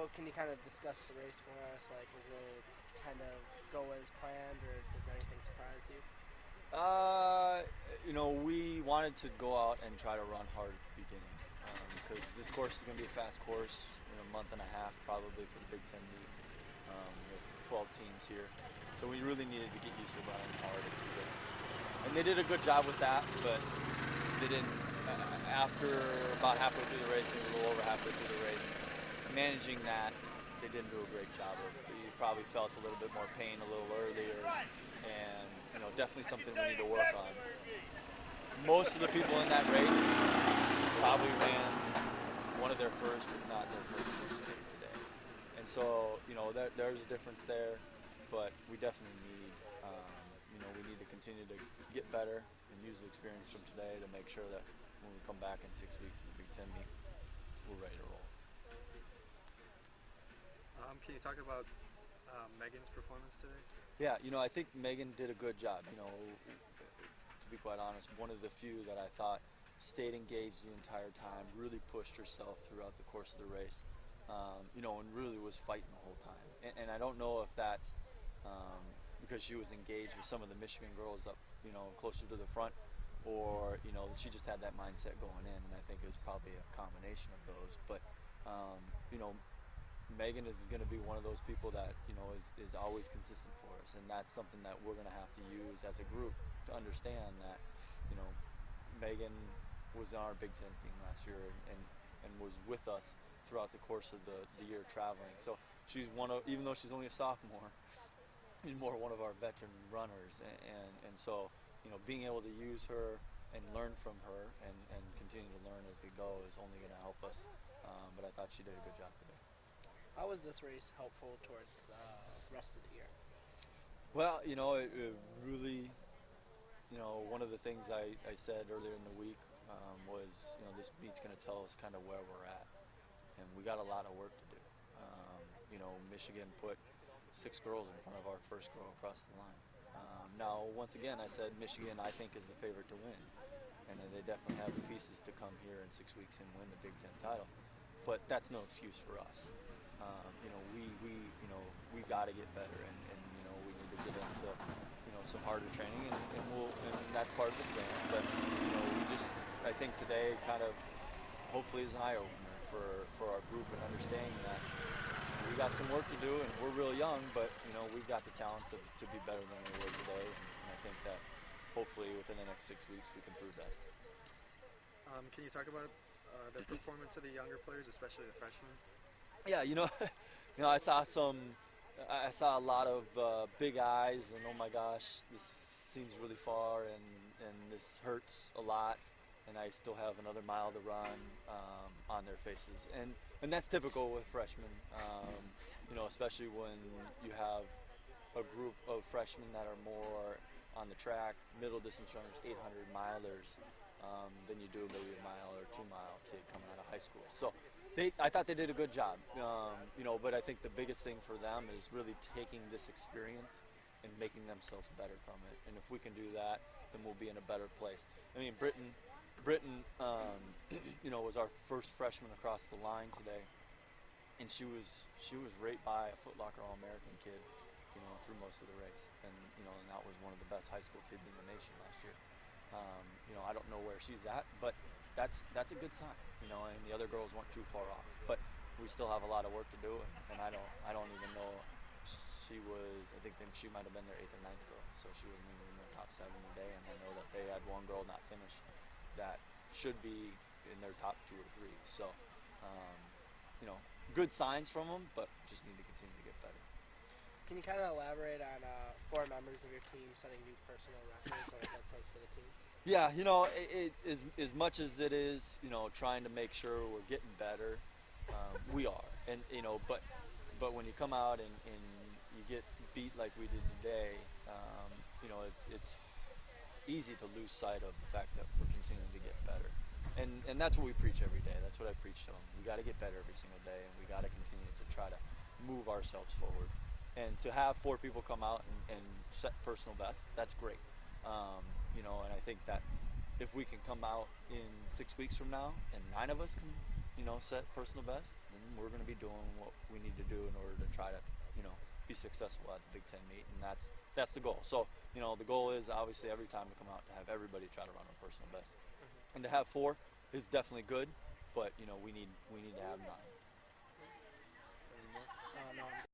So can you kind of discuss the race for us? Like, was it kind of go as planned, or did anything surprise you? Uh, we wanted to go out and try to run hard at the beginning because this course is going to be a fast course in a month and a half, probably for the Big Ten meet with 12 teams here. So we really needed to get used to running hard at the beginning, and they did a good job with that. But they didn't. After about halfway through the race, maybe a little over halfway through the race, managing that, they didn't do a great job of. You probably felt a little bit more pain a little earlier, and definitely something we need to work on. Most of the people in that race probably ran one of their first, if not their first 6K today, and so there's a difference there, but we definitely need we need to continue to get better and use the experience from today to make sure that when we come back in 6 weeks to the Big Ten meet, we're ready to roll. Can you talk about Megan's performance today? Yeah, I think Megan did a good job. To be quite honest, one of the few that I thought stayed engaged the entire time, really pushed herself throughout the course of the race, and really was fighting the whole time. And I don't know if that's because she was engaged with some of the Michigan girls up, closer to the front, or she just had that mindset going in. And I think it was probably a combination of those. But Megan is going to be one of those people that is always consistent for us, and that's something that we're going to have to use as a group to understand that Megan was on our Big Ten team last year and was with us throughout the course of the year traveling. So she's even though she's only a sophomore, she's more one of our veteran runners, and so being able to use her and learn from her and continue to learn as we go is only going to help us. But I thought she did a good job today. How was this race helpful towards the rest of the year? Well, it really, one of the things I said earlier in the week was, this meet's going to tell us kind of where we're at. And we got a lot of work to do. Michigan put 6 girls in front of our first girl across the line. Now, once again, I said Michigan, I think, is the favorite to win. And they definitely have the pieces to come here in 6 weeks and win the Big Ten title. But that's no excuse for us. We got to get better, and we need to get into some harder training, and that's part of the plan. But I think today kind of hopefully is an eye opener for our group and understanding that we got some work to do, and we're real young, but we've got the talent to be better than we were today, and I think that hopefully within the next 6 weeks we can prove that. Can you talk about the performance of the younger players, especially the freshmen? Yeah, I saw a lot of big eyes, and oh my gosh, this seems really far, and this hurts a lot, and I still have another mile to run on their faces, and that's typical with freshmen, especially when you have a group of freshmen that are more on the track, middle distance runners, 800 milers, than you do maybe a mile or 2 mile kid coming out of high school. So I thought they did a good job, but I think the biggest thing for them is really taking this experience and making themselves better from it. And if we can do that, then we'll be in a better place. I mean, Britton, was our first freshman across the line today, and she was right by a Foot Locker All-American kid, through most of the race, and that was one of the best high school kids in the nation last year. I don't know where she's at, but that's a good sign, and the other girls weren't too far off. But we still have a lot of work to do, and I don't even know. I think she might have been their 8th or 9th girl, so she wasn't even in their top 7 today, and I know that they had one girl not finish that should be in their top 2 or 3. So, good signs from them, but just need to continue to get better. Can you kind of elaborate on 4 members of your team setting new personal records and what that says for the team? Yeah, as much as it is, trying to make sure we're getting better, we are. And, but when you come out and you get beat like we did today, it's easy to lose sight of the fact that we're continuing to get better. And that's what we preach every day. That's what I preach to them. We got to get better every single day, and we got to continue to try to move ourselves forward. And to have 4 people come out and set personal best, that's great. And I think that if we can come out in 6 weeks from now and 9 of us can set personal best, then we're going to be doing what we need to do in order to try to, be successful at the Big Ten meet, and that's the goal. So, the goal is obviously every time to come out to have everybody try to run a personal best, and to have 4 is definitely good, but we need to have 9. Any more? No, I'm